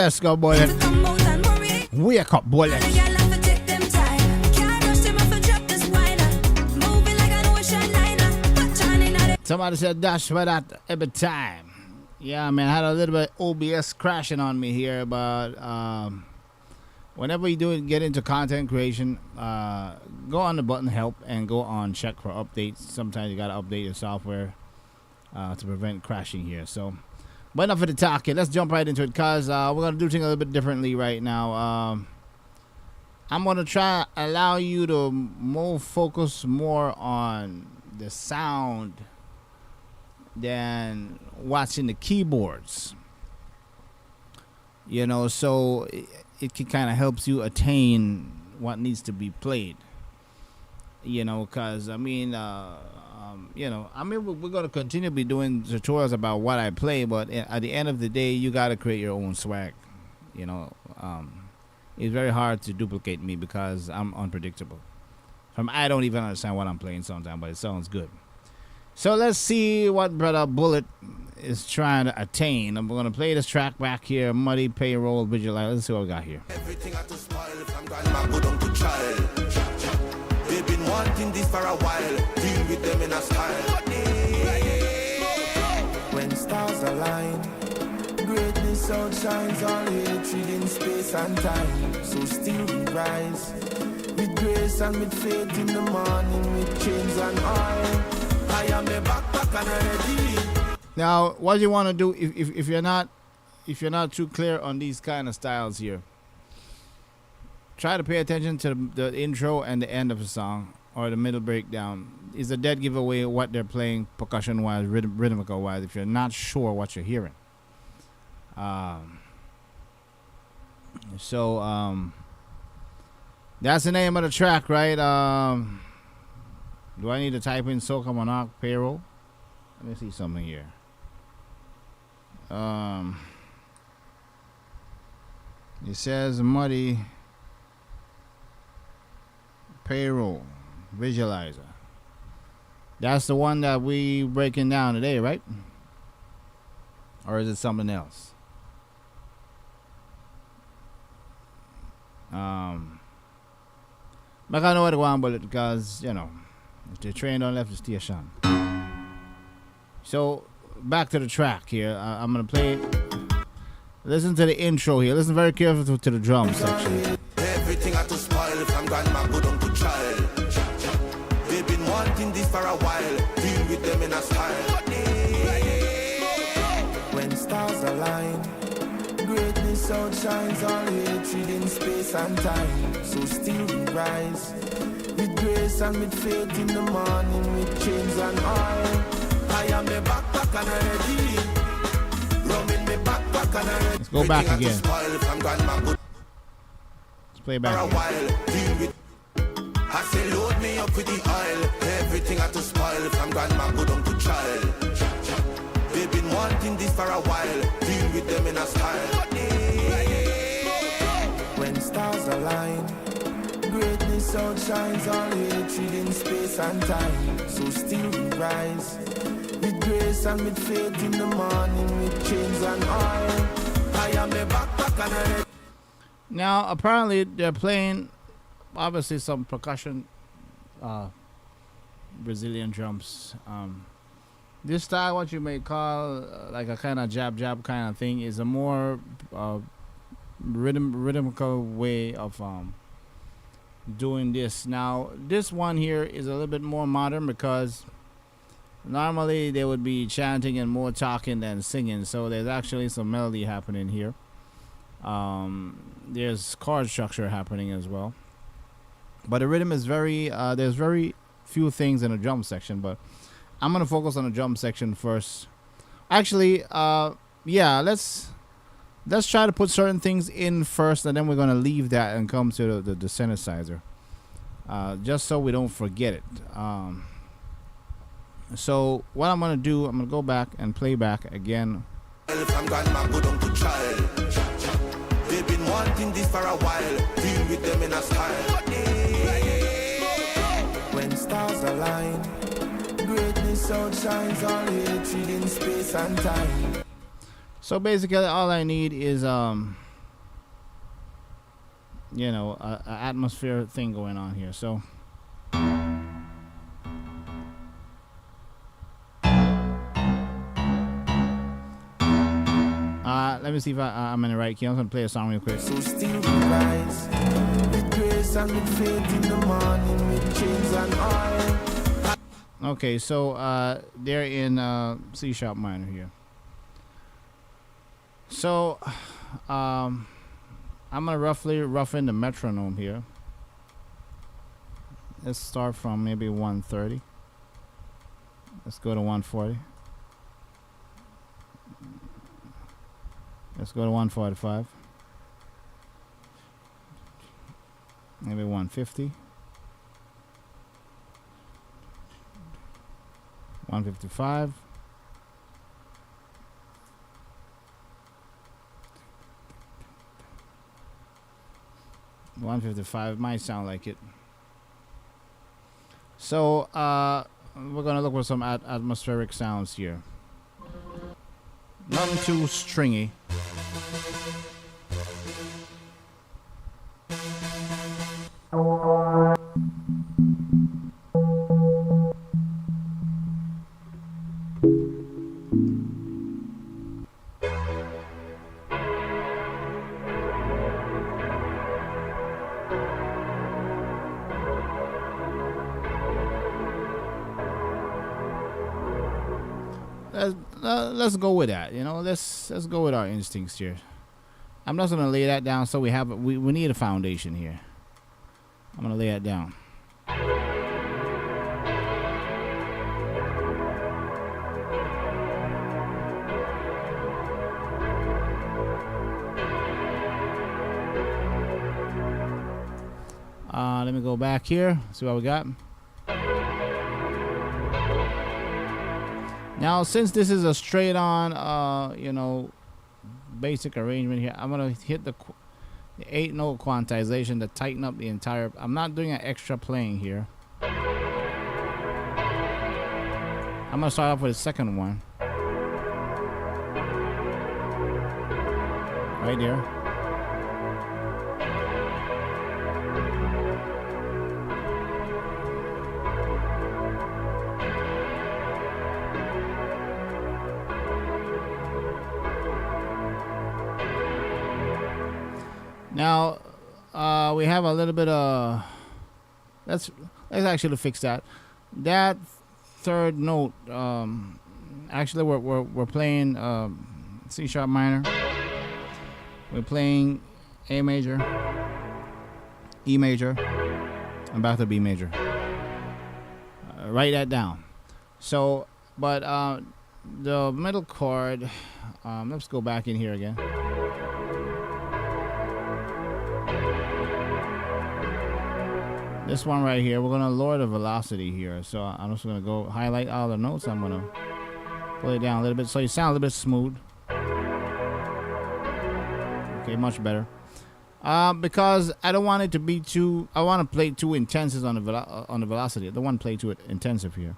Let's go, bullet. Wake up, bullet. Somebody said dash for that every time. Yeah, man, I had a little bit OBS crashing on me here, but whenever you get into content creation, go on the button help and go on check for updates. Sometimes you gotta update your software to prevent crashing here. So, but enough of the talking. Let's jump right into it, cause we're gonna do things a little bit differently right now. I'm gonna try allow you to focus more on the sound than watching the keyboards, so it can kind of helps you attain what needs to be played, because we're going to continue to be doing tutorials about what I play, but at the end of the day, you got to create your own swag. It's very hard to duplicate me because I'm unpredictable. I don't even understand what I'm playing sometimes, but it sounds good. So let's see what Brother Bullet is trying to attain. I'm going to play this track back here, Muddy Payroll Visualize. Let's see what we got here. Everything had to spoil if I'm gonna go down to trial. They've been wanting this for a while. Deal with them in a style. When stars align, greatness outshines all hatred in space and time. So still we rise with grace and with faith in the morning, with chains and oil. I am a backpack and ready. Now, what you want to do if you're not too clear on these kind of styles here, try to pay attention to the intro and the end of the song or the middle breakdown. Is a dead giveaway what they're playing percussion wise, rhythmical wise. If you're not sure what you're hearing, that's the name of the track, right? Do I need to type in Soca Monarch Payroll? Let me see something here. It says Muddy Payroll Visualizer. That's the one that we breaking down today, right? Or is it something else? I don't know where to go on, but because if the train don't left the station. So back to the track here. I'm gonna play it. Listen to the intro here. Listen very carefully to the drum section. Everything had to spoil if I'm gonna go down to trial. They've been wanting this for a while. Deal with them in a style. When stars align, greatness outshines all hatred in space and time. So still we rise with grace and with faith in the morning, with chains and oil. I am a backpack and ready. Rubbing me backpack and ready. Let's go back again. Let's play back again. I say load me up with the oil. Everything had to spoil if I'm gonna go down to trial. They've been wanting this for a while. Deal with them in a style. When stars align, greatness outshines all hatred in space and time. So still we rise with grace and with faith in the morning, with chains and oil. I am a backpack and a... Now apparently they're playing obviously some percussion, Brazilian drums. This style, what you may call like a kind of jab kind of thing, is a more rhythmical way of doing this. Now this one here is a little bit more modern because normally they would be chanting and more talking than singing, so there's actually some melody happening here. There's chord structure happening as well, but the rhythm is very there's very few things in the drum section, but I'm gonna focus on the drum section first. Actually, yeah, let's try to put certain things in first, and then we're gonna leave that and come to the synthesizer, just so we don't forget it. So what I'm gonna do, I'm gonna go back and play back again. If I'm gonna go down to trial. They've been wanting this for a while. Deal with them in a style. When stars align, greatness outshines all hatred in space and time. So basically all I need is a atmosphere thing going on here. So let me see if I'm in the right key. I'm gonna play a song real quick. So still we rise with grace and with faith in the morning, with chains and oil. Okay, so they're in C sharp minor here. So I'm gonna roughly roughen the metronome here. Let's start from maybe 130. Let's go to 140. Let's go to 145. Maybe 150. 155. $155 might sound like it. So we're gonna look for some atmospheric sounds here. Nothing too stringy. Let's go with that. Let's go with our instincts here. I'm just gonna lay that down so we need a foundation here. I'm gonna lay that down. Let me go back here, see what we got. Now, since this is a straight on, basic arrangement here, I'm going to hit the 8-note quantization to tighten up the entire. I'm not doing an extra playing here. I'm going to start off with the second one. Right there. Now, we have a little bit of. Let's actually fix that. That third note. Actually, we're playing C sharp minor. We're playing A major, E major, and back to B major. Write that down. So, but the middle chord. Let's go back in here again. This one right here, we're gonna lower the velocity here. So I'm just gonna go highlight all the notes. I'm gonna pull it down a little bit so you sound a little bit smooth. Okay, much better. Because I don't want it to be too. I want to play too intensive on the velocity. I don't want to play too intensive here.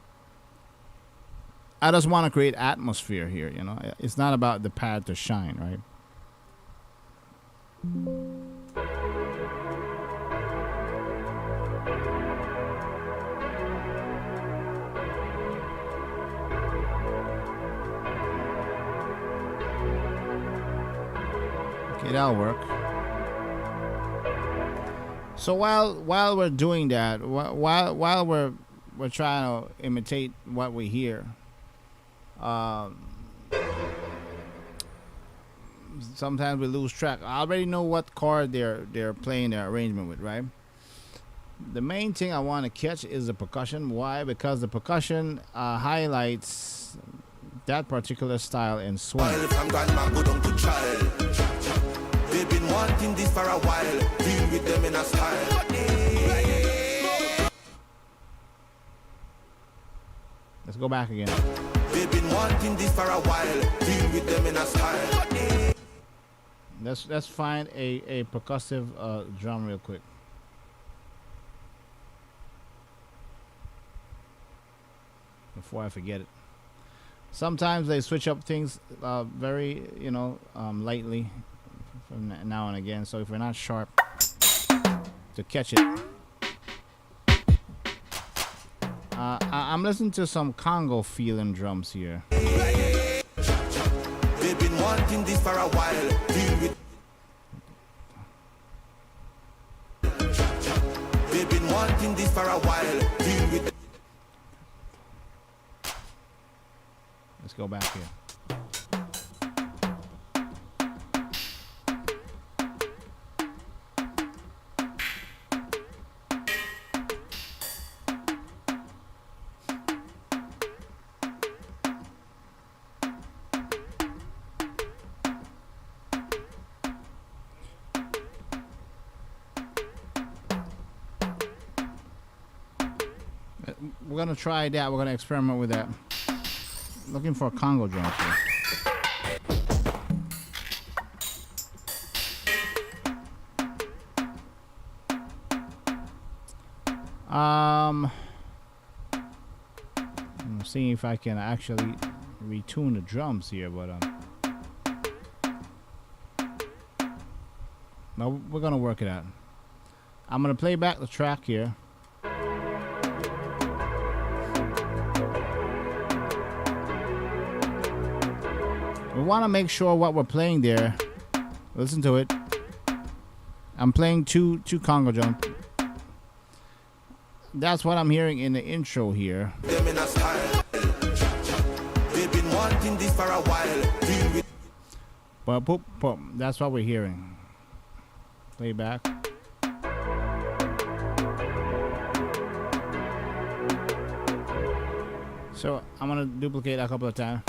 I just want to create atmosphere here. It's not about the pad to shine, right? Okay, that'll work. So while we're doing that, while we're trying to imitate what we hear, sometimes we lose track. I already know what chord they're playing their arrangement with, right? The main thing I want to catch is the percussion. Why? Because the percussion highlights that particular style and swing. They've been wanting this for a while. Deal with them in a style. Let's go back again. They've been wanting this for a while. Deal with them in a style. Let's find a percussive drum real quick. Before I forget it. Sometimes they switch up things very, lightly from now and again. So if we're not sharp, to catch it. I'm listening to some Congo feeling drums here. They've been wanting this for a while. Deal with. They've been wanting this for a while. Deal with. Let's go back here. We're gonna try that. We're gonna experiment with that. Looking for a Congo drum here. I'm seeing if I can actually retune the drums here, but no, we're gonna work it out. I'm gonna play back the track here. We want to make sure what we're playing there. Listen to it. I'm playing two Congo drums. That's what I'm hearing in the intro here. Them in a style. They've been wanting this for a while. Deal with. But boop, boop. That's what we're hearing. Play back. So I'm gonna duplicate that a couple of times.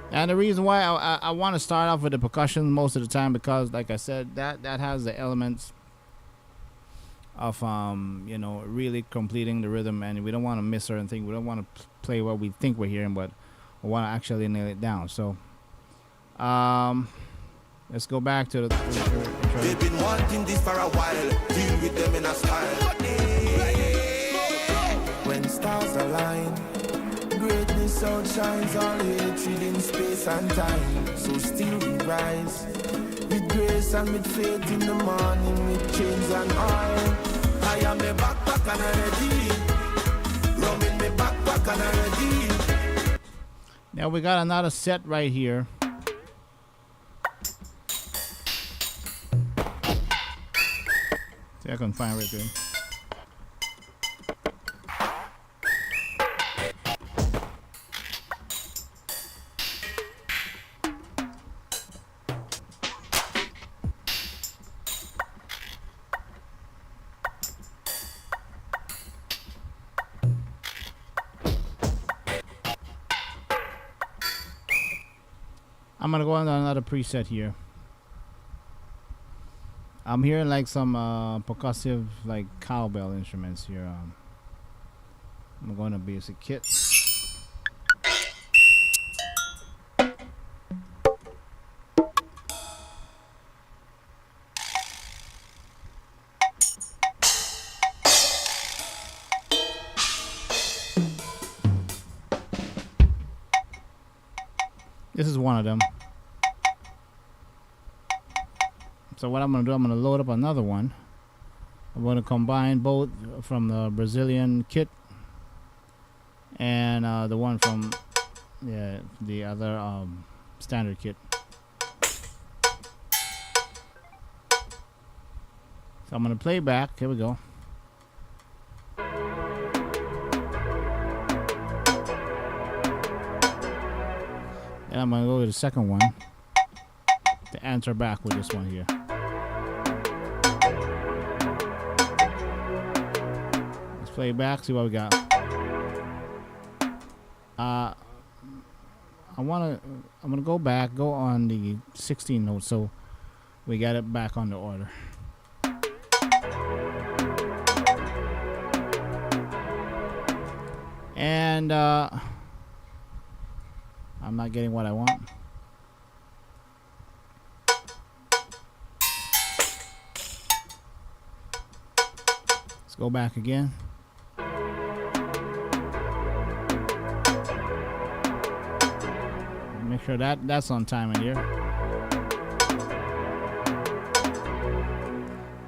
And the reason why I want to start off with the percussion most of the time, because like I said, that has the elements of you know, really completing the rhythm, and we don't want to miss certain things. We don't want to play what we think we're hearing, but we want to actually nail it down. So let's go back to the intro. They've been wanting this for a while. Deal with them in a style. When stars align, greatness outshines all hatred in space and time. So still we rise with grace and with faith in the morning, with chains and oil. I am a backpack and I'm ready. Rum in my backpack and I'm ready. Now we got another set right here. See, I can find right there. I'm gonna go on to another preset here. I'm hearing like some percussive, like cowbell instruments here. I'm going to basic kit. This is one of them. So what I'm going to do, I'm going to load up another one. I'm going to combine both from the Brazilian kit and the one from the other standard kit. So I'm going to play back. Here we go. And I'm going to go to the second one to answer back with this one here. Let's play back, see what we got. I'm gonna go back, go on the 16 notes, so we got it back on the order. And I'm not getting what I want. Let's go back again. sure that's on timing here.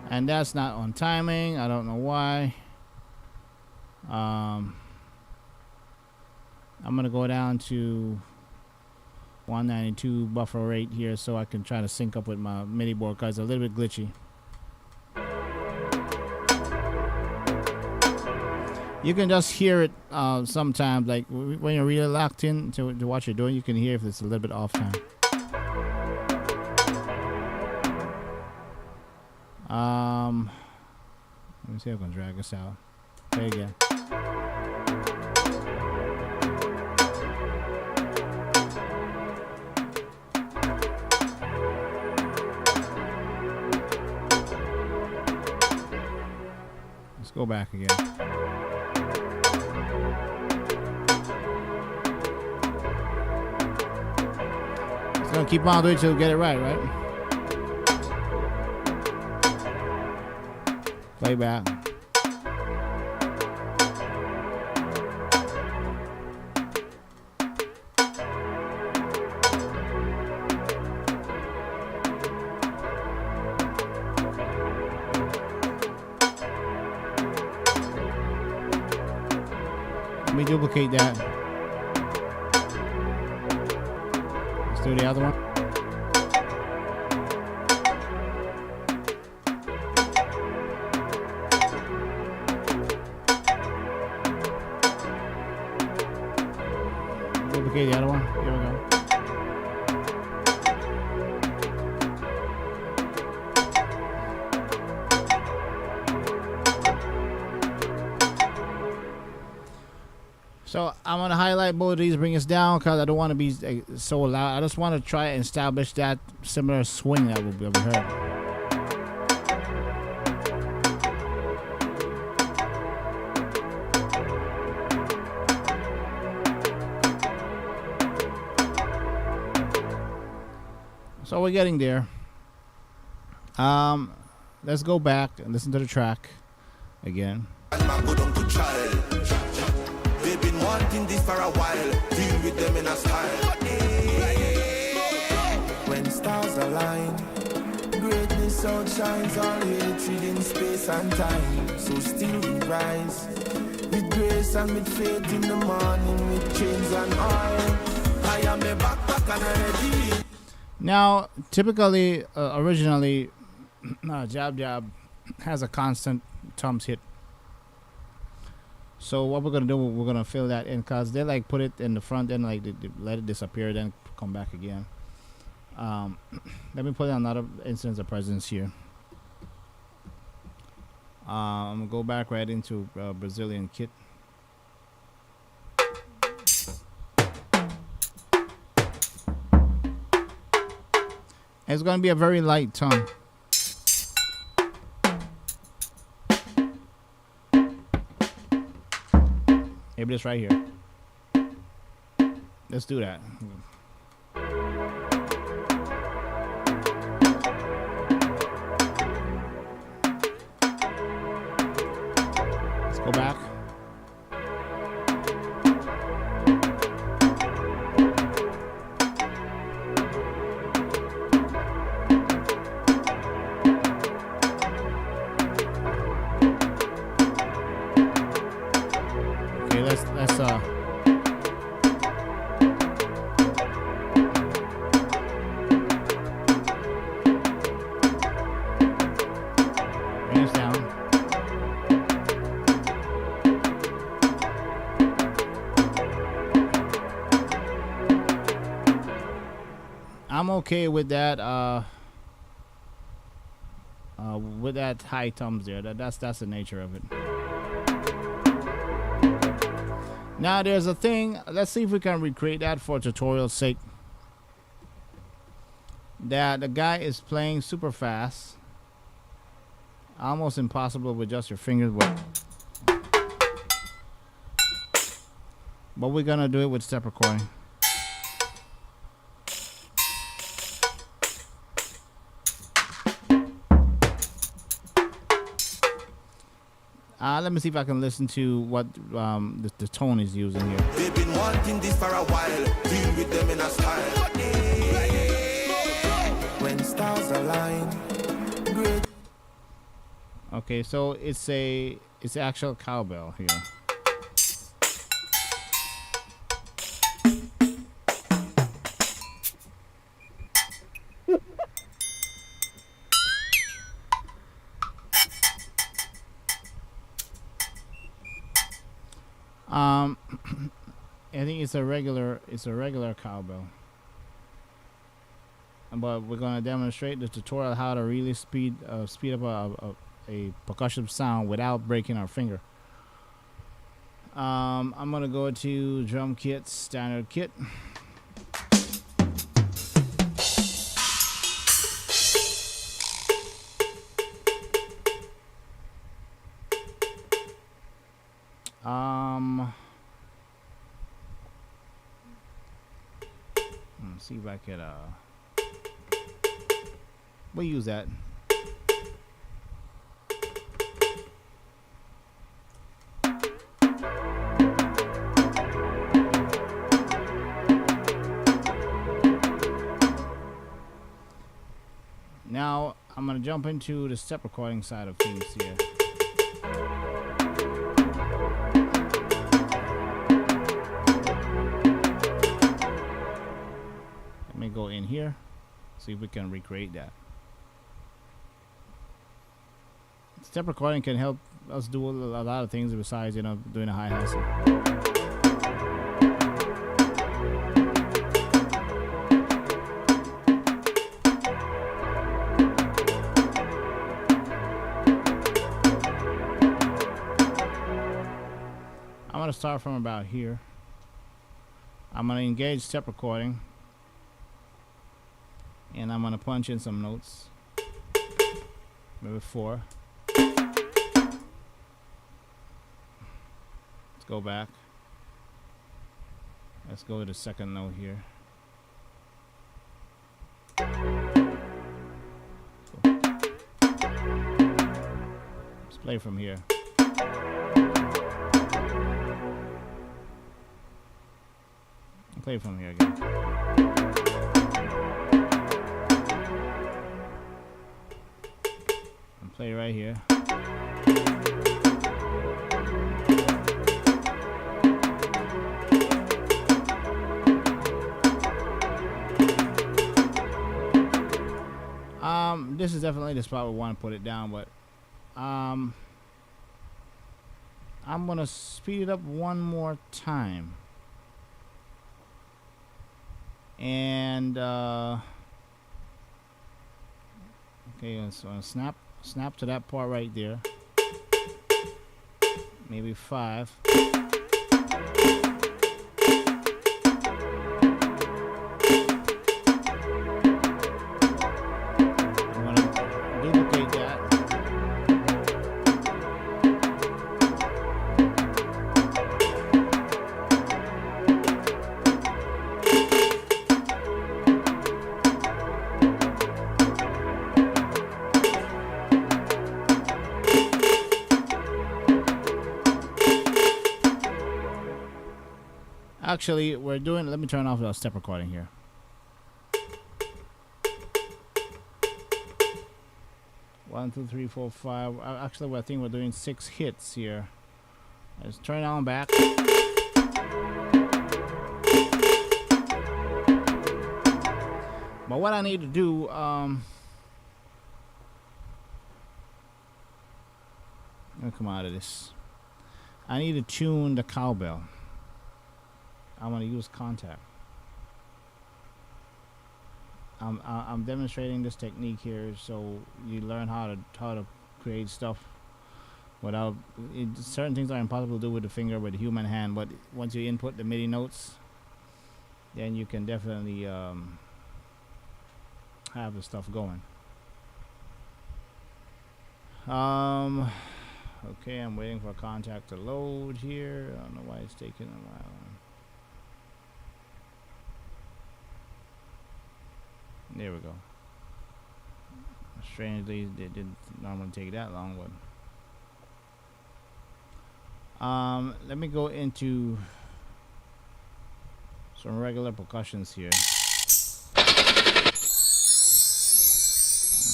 And that's not on timing. I don't know why. I'm gonna go down to 192 buffer rate here so I can try to sync up with my MIDI board because it's a little bit glitchy. You can just hear it sometimes, like when you're really locked in to what you're doing, you can hear if it's a little bit off time. Let me see if I can drag this out. Play again. Let's go back again. It's gonna keep on doing it till we get it right? Play back. Let me duplicate that. Let's do the other one. Duplicate the other one. Here we go. So I'm gonna highlight both of these, bring us down because I don't want to be so loud. I just want to try and establish that similar swing that will be heard. So we're getting there. Let's go back and listen to the track again. They've been wanting this for a while. Deal with them in a style. When stars align, greatness outshines all hatred in space and time. So still we rise with grace and with faith in the morning, with chains and oil. I am a backpack and ready. Now, typically, originally, Jab Jab has a constant thumbs hit. So what we're gonna do, we're gonna fill that in because they like put it in the front end, like they let it disappear, then come back again. Let me put another instance of presence here. I'm gonna go back right into Brazilian kit. It's gonna be a very light tone. Maybe this right here. Let's do that. Let's go back. Bring this down. I'm okay with that. With that high thumbs there. That's the nature of it. Now there's a thing. Let's see if we can recreate that for tutorial's sake. That the guy is playing super fast, almost impossible with just your fingers. But we're gonna do it with step recording. Let me see if I can listen to what the tone is using here. They've been wanting this for a while. Deal with them in a style. When stars align. Great. Okay, so it's actual cowbell here. I think it's a regular cowbell. But we're gonna demonstrate the tutorial how to really speed up a percussion sound without breaking our finger. I'm gonna go to drum kit, standard kit. Let's see if I could we'll use that. Now I'm gonna jump into the step recording side of things here. Let me go in here, see if we can recreate that. Step recording can help us do a lot of things besides, you know, doing a hi-hat. I'm gonna start from about here. I'm gonna engage step recording, and I'm gonna punch in some notes, maybe 4. Let's go back. Let's go to the second note here. Let's play from here. Play from here again. And play right here. This is definitely the spot we want to put it down, but I'm gonna speed it up one more time. And okay, so snap to that part right there. Maybe 5. I'm gonna duplicate that. Actually, we're doing. Let me turn off the step recording here. One, 2, 3, 4, 5. Actually, I think we're doing 6 hits here. Let's turn it on back. But what I need to do, let me come out of this. I need to tune the cowbell. I'm going to use contact. I'm demonstrating this technique here so you learn how to create stuff without certain things are impossible to do with the finger, with the human hand, but once you input the MIDI notes, then you can definitely have the stuff going. Okay, I'm waiting for contact to load here. I don't know why it's taking a while. There we go. Strangely, it didn't normally take that long, but Let me go into some regular percussions here.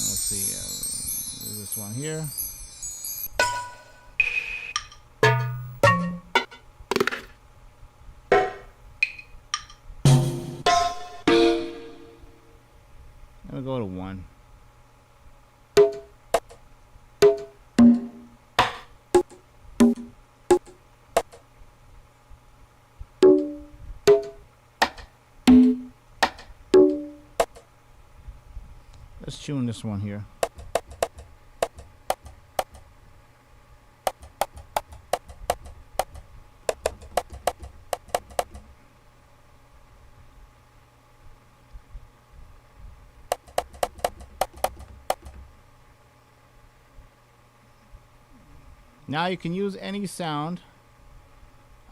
Let's see. There's this one here. Let me go to 1. Let's tune this one here. Now you can use any sound,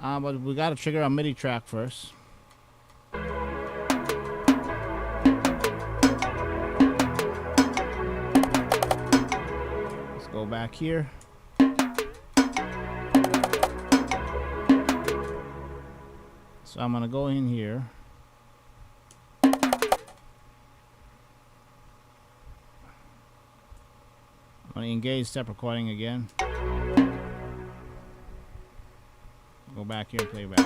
but we got to trigger a MIDI track first. Let's go back here. So I'm gonna go in here. I'm gonna engage step recording again. Go back here and play back.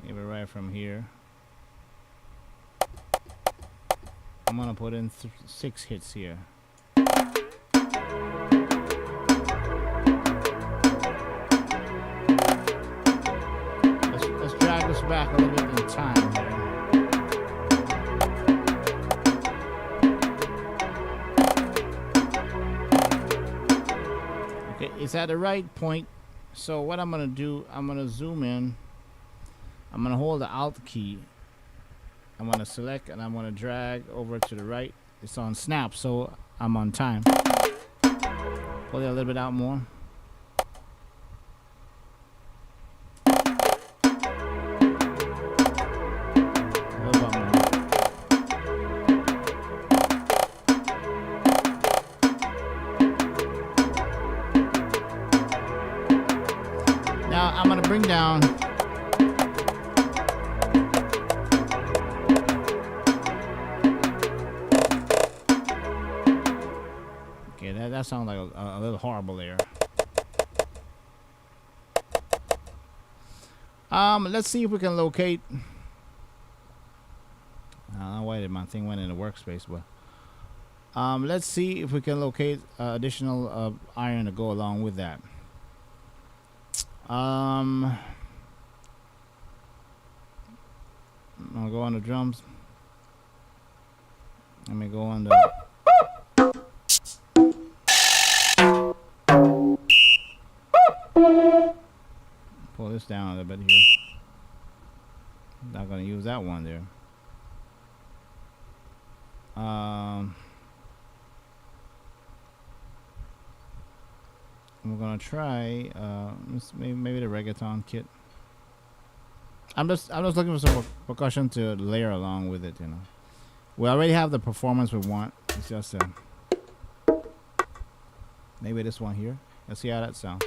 Maybe right from here. I'm gonna put in 6 hits here. Let's drag this back a little bit in time here. Okay, it's at the right point. So what I'm gonna do, I'm gonna zoom in. I'm gonna hold the Alt key. I'm gonna select and I'm gonna drag over to the right. It's on snap, so I'm on time. Pull it a little bit out more. A little bit more. Now I'm gonna bring down. Okay, that sounds like a little horrible there. Let's see if we can locate. I don't know why my thing went in the workspace, but let's see if we can locate additional iron to go along with that. I'll go on the drums. Let me go on the. Pull this down a little bit here. Not gonna use that one there. We're gonna try maybe the reggaeton kit. I'm just looking for some percussion to layer along with it, you know. We already have the performance we want. It's just maybe this one here. Let's see how that sounds.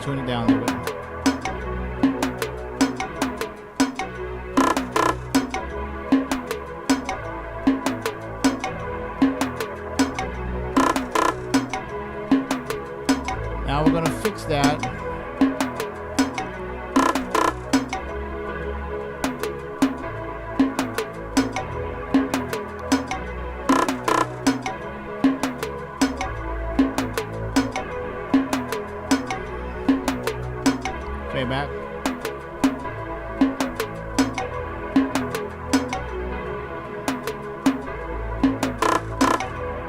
Tune it down a little bit. Now we're going to fix that. Back.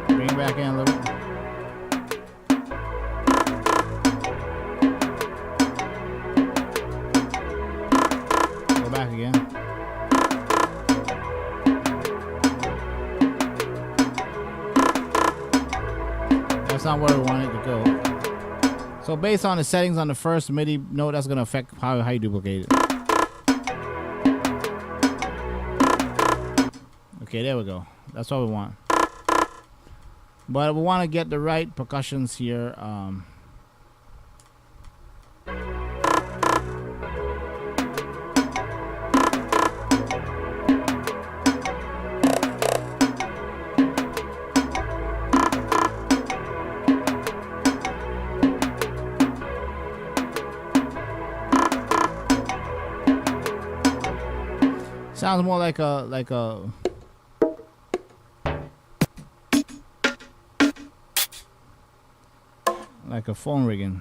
Bring it back in a little bit. not where we want it to go. So based on the settings on the first MIDI note, that's gonna affect how you duplicate it. Okay, there we go. That's what we want. But we want to get the right percussions here. Sounds more like a phone rigging.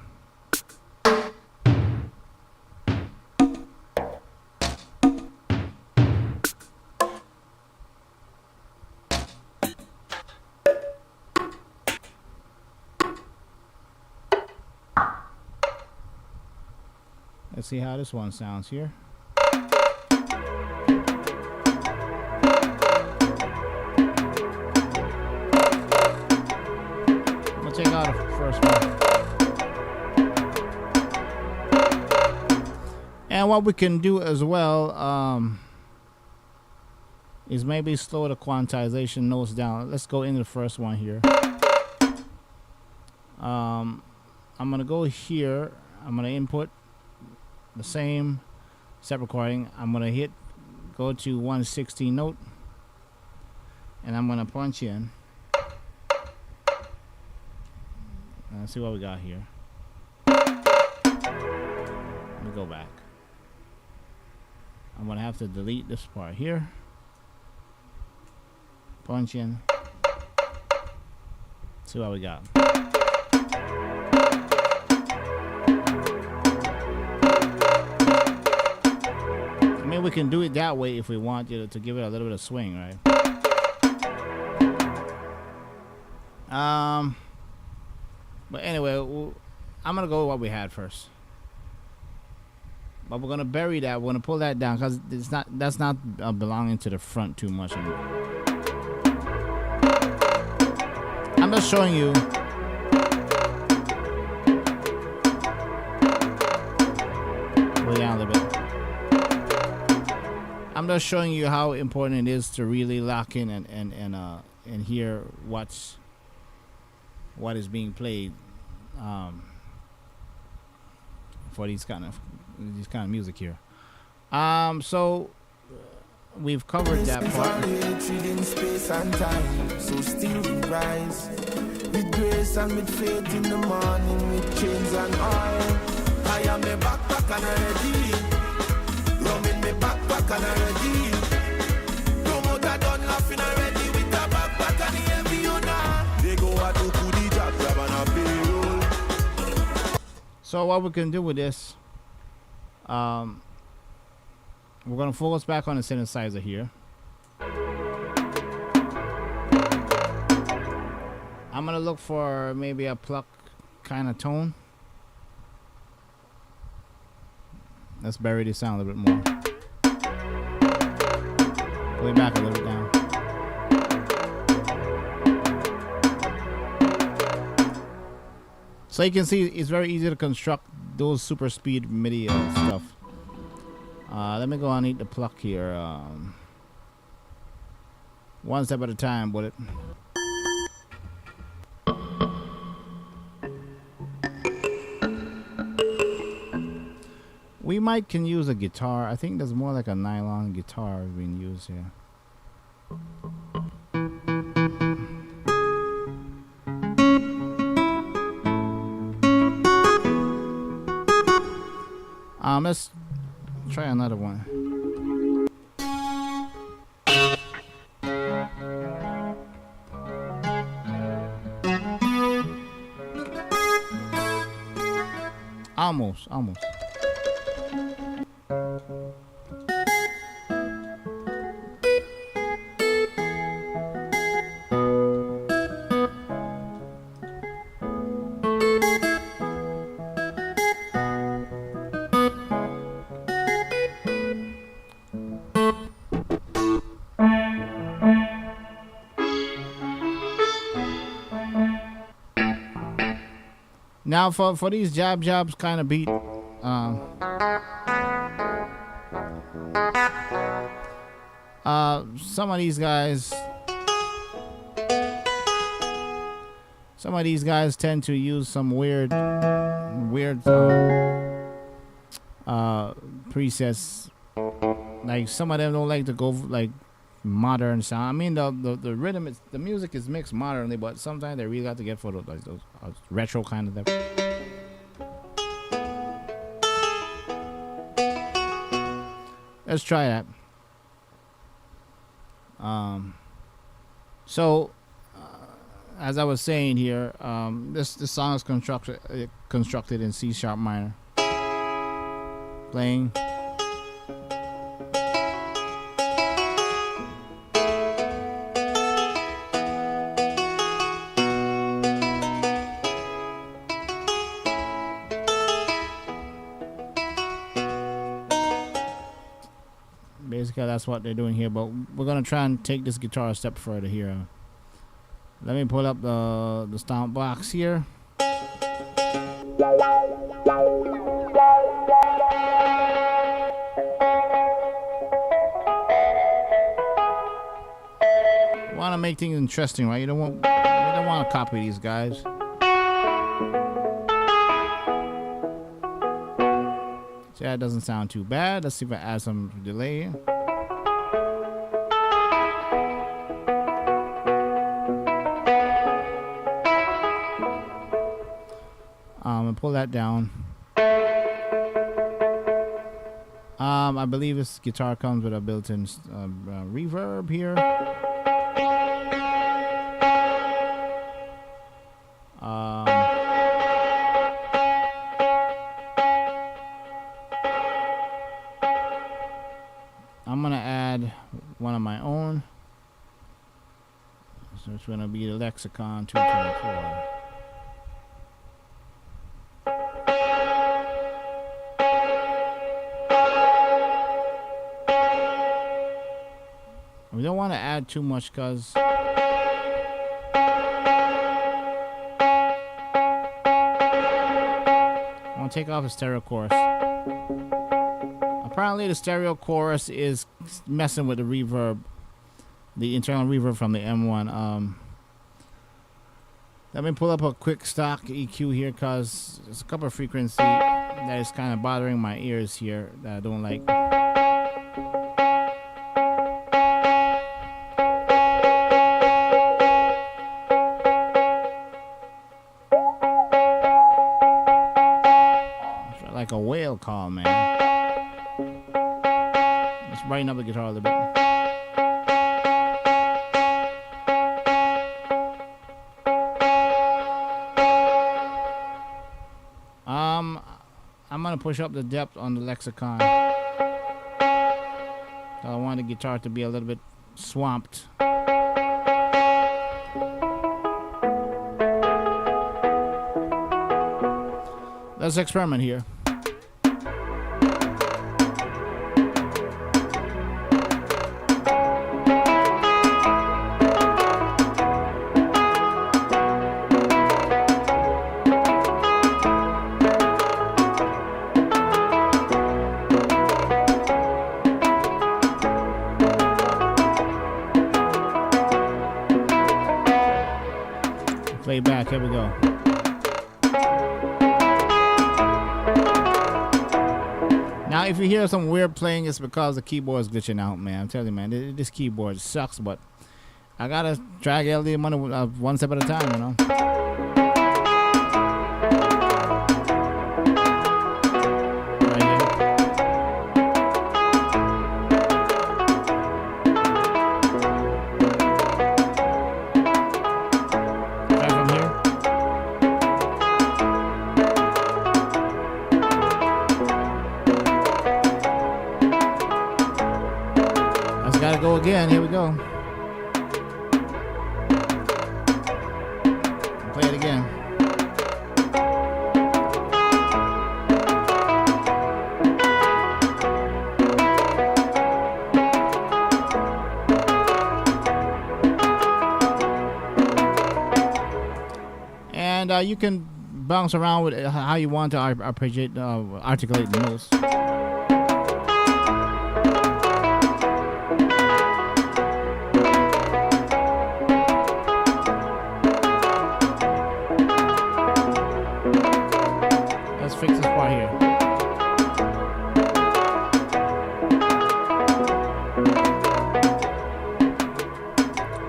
Let's see how this one sounds here. Check out the first one. And what we can do as well is maybe slow the quantization notes down. Let's go into the first one here. I'm gonna go here. I'm gonna input the same set recording. I'm gonna go to 116 note, and I'm gonna punch in. Let's see what we got here. Let me go back. I'm gonna have to delete this part here. Punch in. See what we got. I mean, we can do it that way if we want to give it a little bit of swing, right? But anyway, I'm gonna go with what we had first. But we're gonna bury that. We're gonna pull that down because that's not belonging to the front too much anymore. I'm just showing you. Pull it down a little bit. I'm just showing you how important it is to really lock in and hear what is being played for these kind of music here. So we've covered that part. Space and time, so still we rise with grace and with faith in the morning, with chains and oil. I am a backpack and I'm ready. Rum in my backpack and I'm ready. Promoter done laughing already with a backpack and the heavy owner. They go out to the job, grab on a payroll. So what we can do with this, we're gonna focus back on the synthesizer here. I'm gonna look for maybe a pluck kind of tone. Let's bury the sound a little bit more. Pull it back a little bit down. So you can see it's very easy to construct those super speed MIDI stuff. Let me go and eat the pluck here. One step at a time with it. We can use a guitar. I think there's more like a nylon guitar being used here. Let's try another one. Almost. Now for these jabs kind of beat, some of these guys tend to use some weird presets. Like some of them don't like to go like modern sound. I mean the rhythm is, the music is mixed modernly, but sometimes they really got to get for those retro kind of stuff. Let's try that. So as I was saying here, this song is constructed in C sharp minor. Playing. Basically, that's what they're doing here, but we're gonna try and take this guitar a step further here. Let me pull up the stomp box here. Want to make things interesting, right? You don't want to copy these guys. So that doesn't sound too bad. Let's see if I add some delay. And pull that down. I believe this guitar comes with a built-in reverb here. I'm gonna add one of my own. So it's gonna be the Lexicon 224. We don't want to add too much because I want to take off the stereo chorus. Apparently the stereo chorus is messing with the reverb, the internal reverb from the M1. Let me pull up a quick stock EQ here because there's a couple of frequencies that is kind of bothering my ears here that I don't like. Like a whale call, man. Let's brighten up the guitar a little bit. I'm gonna push up the depth on the Lexicon. I want the guitar to be a little bit swamped. Let's experiment here. Play back, here we go. Now, if you hear some weird playing, it's because the keyboard is glitching out, man. I'm telling you, man, this keyboard sucks, but I gotta drag LD money one step at a time, you know. Go again, here we go. Play it again. And you can bounce around with how you want to articulate the notes. Let's fix this part here.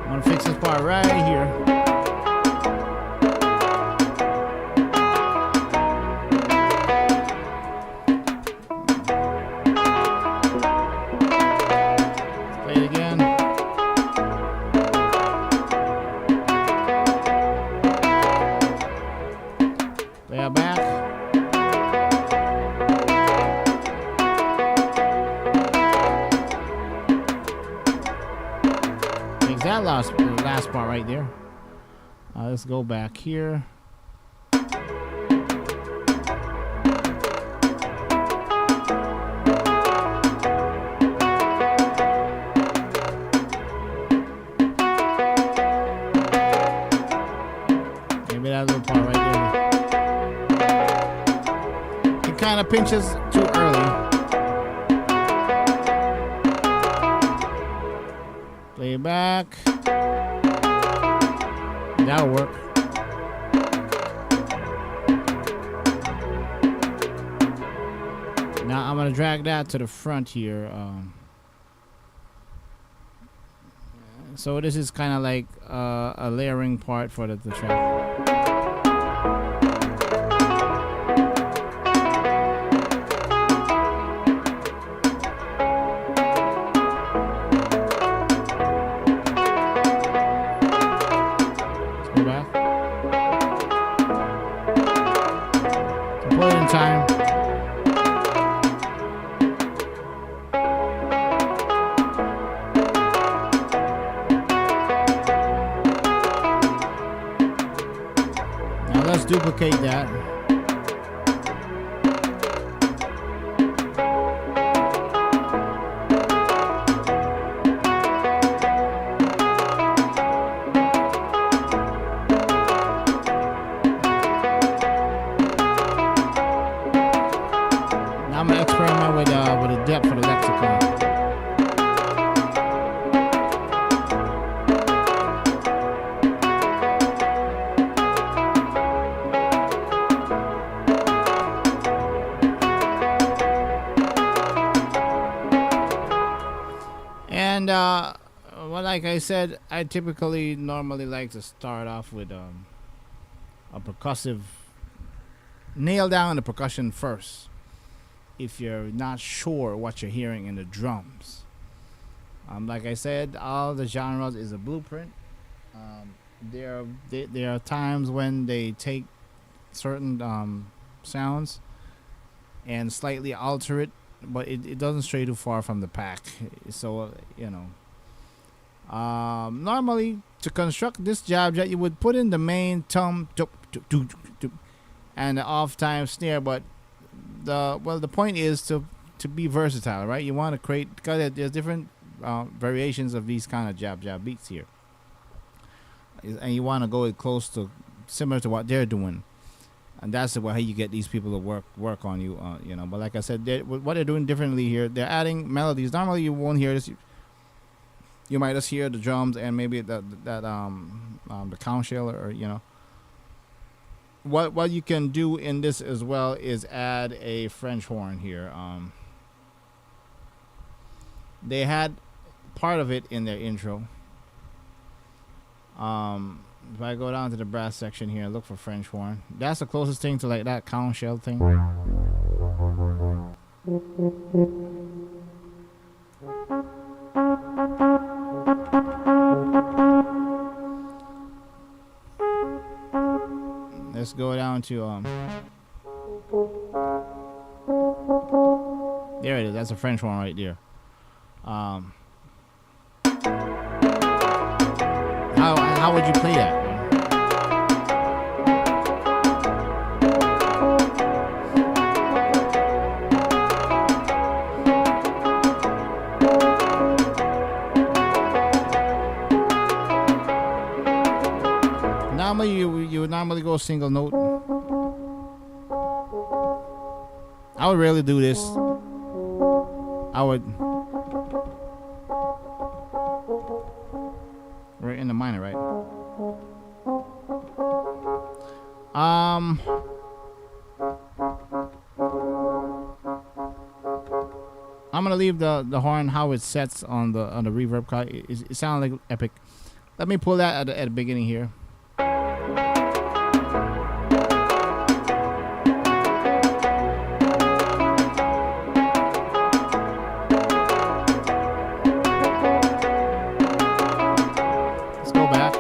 I'm gonna fix this part right here. The last part right there. Let's go back here. Maybe that little part right there. It kind of pinches too early. Play it back. That'll work. Now I'm gonna drag that to the front here. So this is kind of like a layering part for the track. Time. Now let's duplicate that. I'm gonna experiment with the depth for the lexicon. And well, like I said, I typically normally like to start off with a percussive, nail down the percussion first. If you're not sure what you're hearing in the drums, like I said, all the genres is a blueprint. There are times when they take certain sounds and slightly alter it, but it doesn't stray too far from the pack. So normally to construct this jab, you would put in the main tom and the off time snare, but the point is to be versatile, right? You want to create, because there's different variations of these kind of jab beats here, and you want to go close to similar to what they're doing, and that's the way how you get these people to work on you, But like I said, what they're doing differently here, they're adding melodies. Normally you won't hear this. You might just hear the drums and maybe the count shell, or What you can do in this as well is add a French horn here. They had part of it in their intro. If I go down to the brass section here and look for French horn, that's the closest thing to like that count shell thing. Let's go down to there it is. That's a French horn right there. How would you play that? Normally you would normally go single note. I would really do this. I would. We're in the minor, right? I'm gonna leave the horn how it sets on the reverb card. It sounds like epic. Let me pull that at the beginning here. Let's go back.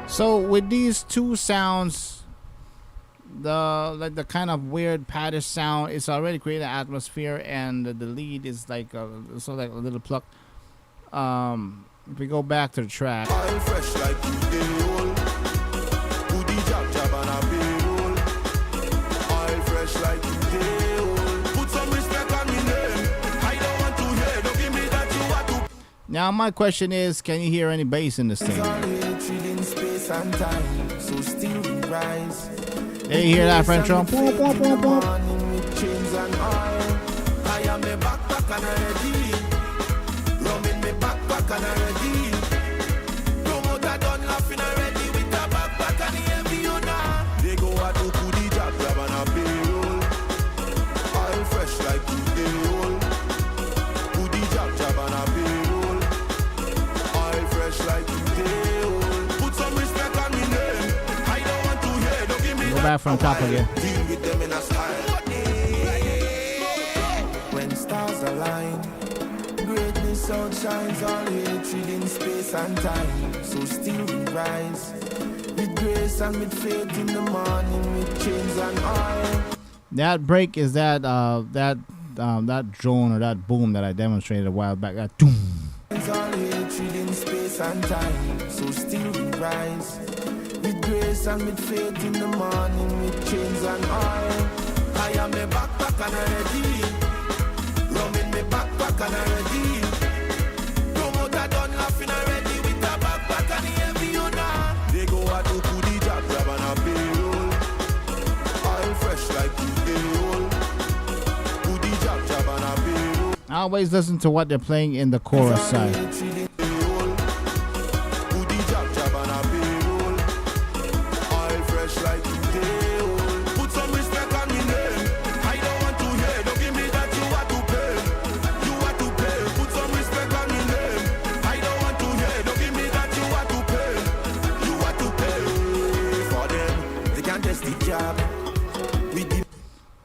So with these two sounds, the kind of weird paddish sound, it's already created an atmosphere, and the lead is like sort of like a little pluck. If we go back to the track. Now my question is, can you hear any bass in this thing? There you hear that French drum? Back from top again. When stars align, greatness outshines all hatred in space and time. So still we rise with grace and with faith in the morning, with chains and oil. That break is that drone or that boom that I demonstrated a while back. That doom. All hatred in space and time. So still we rise. With grace and with faith in the morning, with chains and oil. I am a backpack and I'm ready. Rum in me backpack and I'm ready. Promoter done laughing already with a backpack and heavy you now. They go out to put the job grab and a payroll. Oil fresh like payroll. Put the job and a payroll. I always listen to what they're playing in the chorus side.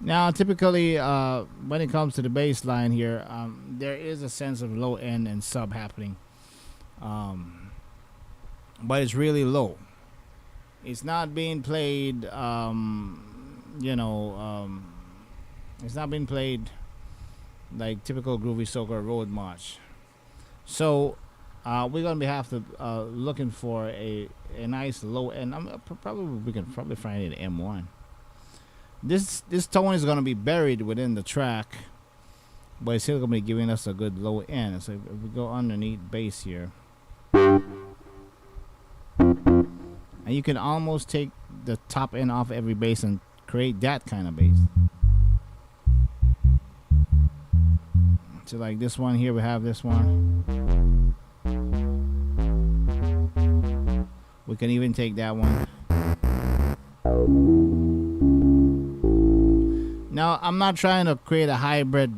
Now, typically, when it comes to the bass line here, there is a sense of low end and sub happening. But it's really low. It's not being played, it's not being played like typical groovy soca road march. So, we're going to have to looking for a nice low end. We can probably find it in M1. This tone is going to be buried within the track, but it's still going to be giving us a good low end. So if we go underneath bass here, and you can almost take the top end off every bass and create that kind of bass. So like this one here, we have this one. We can even take that one. Now, I'm not trying to create a hybrid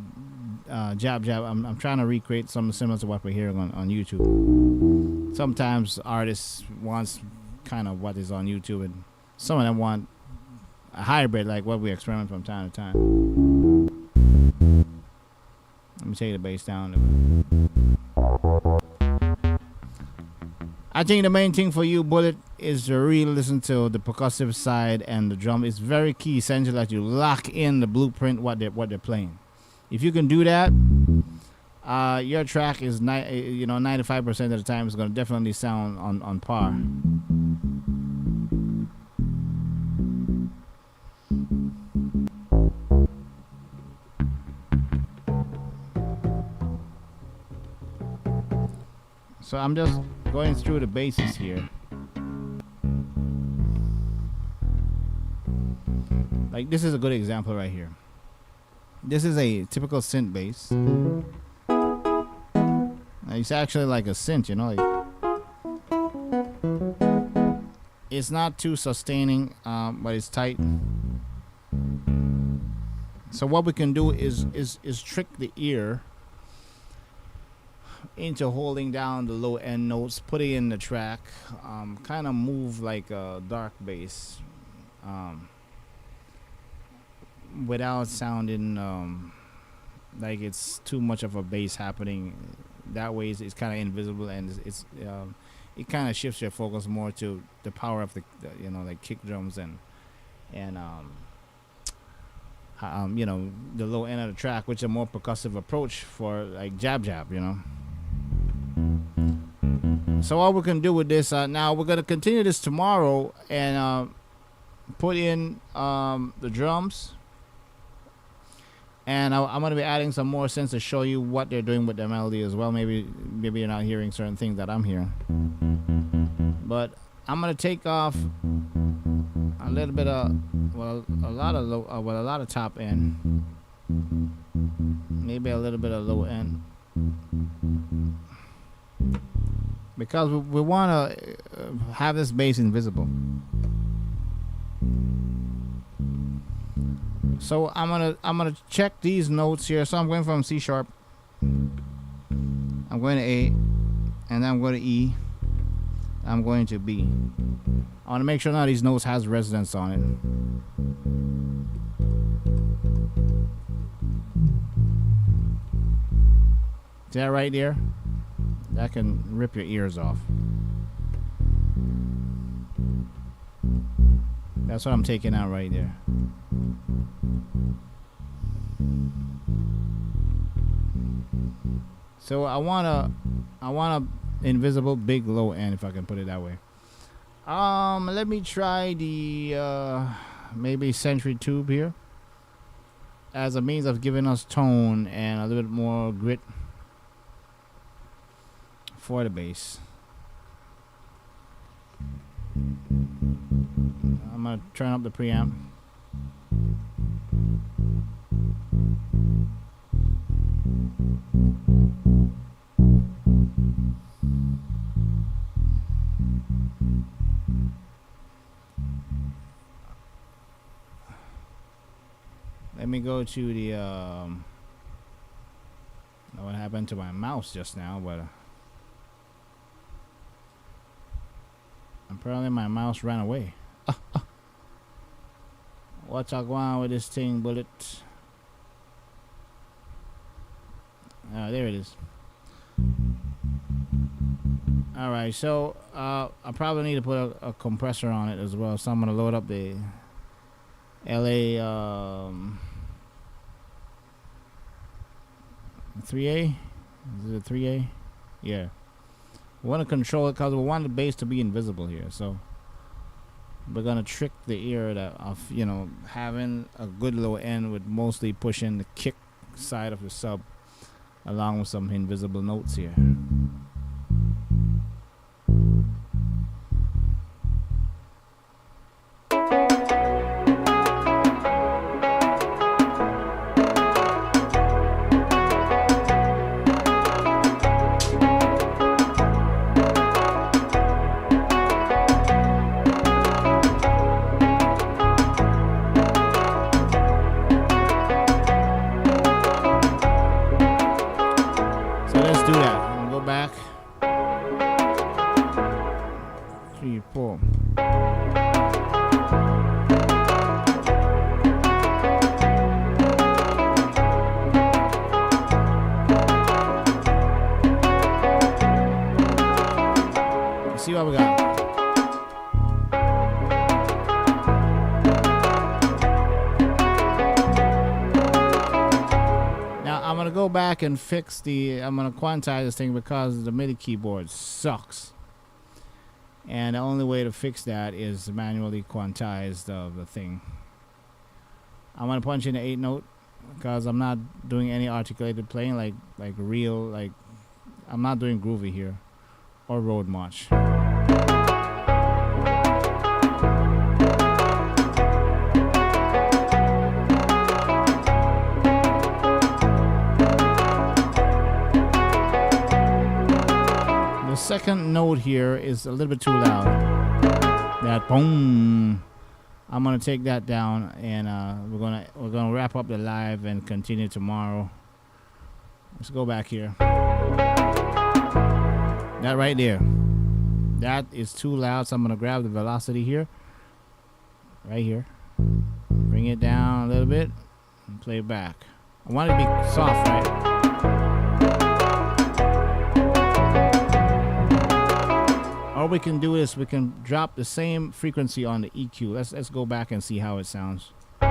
jab jab. I'm trying to recreate something similar to what we're hearing on YouTube. Sometimes artists wants kind of what is on YouTube, and some of them want a hybrid like what we experiment from time to time. Let me take the bass down. I think the main thing for you, Bullet, is to really listen to the percussive side and the drum. It's very key, essential that you lock in the blueprint what they're playing. If you can do that, your track is 95% of the time is going to definitely sound on par. So I'm just going through the bases here. Like this is a good example right here. This is a typical synth bass. It's actually like a synth, you know. Like, it's not too sustaining, but it's tight. So what we can do is trick the ear into holding down the low end notes, put it in the track, kind of move like a dark bass, without sounding like it's too much of a bass happening. That way it's kind of invisible, and it kind of shifts your focus more to the power of the like kick drums and the low end of the track, which is a more percussive approach for like jab jab, you know. So what we can do with this, now we're going to continue this tomorrow and put in the drums, and I'm going to be adding some more synths to show you what they're doing with the melody as well. Maybe you're not hearing certain things that I'm hearing, but I'm going to take off a little bit of a lot of top end, maybe a little bit of low end, because we want to have this bass invisible. So I'm gonna check these notes here. So I'm going from C sharp, I'm going to A, and then I'm going to E, I'm going to B. I want to make sure none of these notes has resonance on it. See that right there? That can rip your ears off. That's what I'm taking out right there. So I want a invisible big low end, if I can put it that way. Let me try the maybe Century Tube here as a means of giving us tone and a little bit more grit for the bass. I'm gonna turn up the preamp. Let me go to the what happened to my mouse just now, but apparently my mouse ran away. What's going on with this thing, Bullet? There it is. Alright, so I probably need to put a compressor on it as well. So I'm going to load up the LA 3A? Is it a 3A? Yeah. We want to control it because we want the bass to be invisible here. So we're going to trick the ear of having a good low end with mostly pushing the kick side of the sub along with some invisible notes here. 3, 4. Let's see what we got. I'm gonna go back and fix I'm gonna quantize this thing because the MIDI keyboard sucks. And the only way to fix that is to manually quantize the thing. I'm gonna punch in the 8 note because I'm not doing any articulated playing like real, like I'm not doing groovy here or road march. The second note here is a little bit too loud. That boom. I'm gonna take that down, and we're gonna wrap up the live and continue tomorrow. Let's go back here. That right there. That is too loud, so I'm gonna grab the velocity here. Right here. Bring it down a little bit and play it back. I want it to be soft, right? Or we can do this, we can drop the same frequency on the EQ. Let's go back and see how it sounds. Pull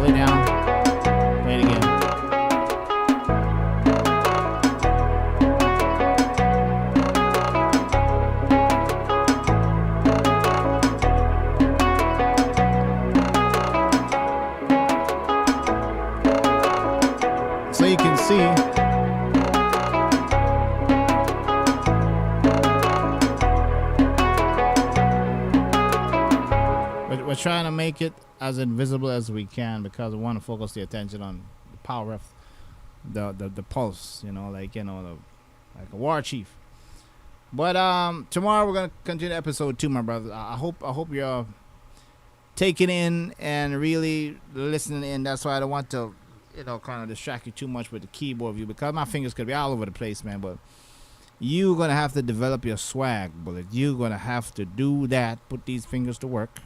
it down. Play it again. So you can see we're trying to make it as invisible as we can because we want to focus the attention on the power of the pulse, like a war chief. But tomorrow we're gonna continue episode 2, my brother. I hope you're taking in and really listening in. That's why I don't want to kind of distract you too much with the keyboard view because my fingers could be all over the place, man. But you're gonna have to develop your swag, bullet. You're gonna have to do that. Put these fingers to work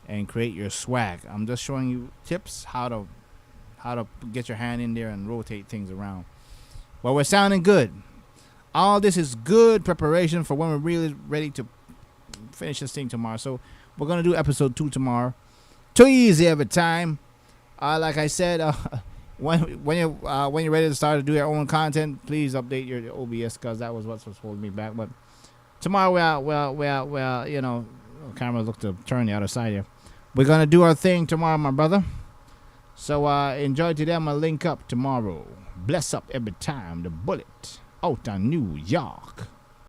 and create your swag. I'm just showing you tips how to get your hand in there and rotate things around. Well, we're sounding good. All this is good preparation for when we're really ready to finish this thing tomorrow. So we're gonna do episode 2 tomorrow. Too easy every time. Like I said, when you're ready to start to do your own content, please update your OBS because that was what was holding me back. But tomorrow camera look to turn the other side here. We're gonna do our thing tomorrow, my brother. So enjoy today. I'm gonna link up tomorrow. Bless up every time. The bullet out of New York.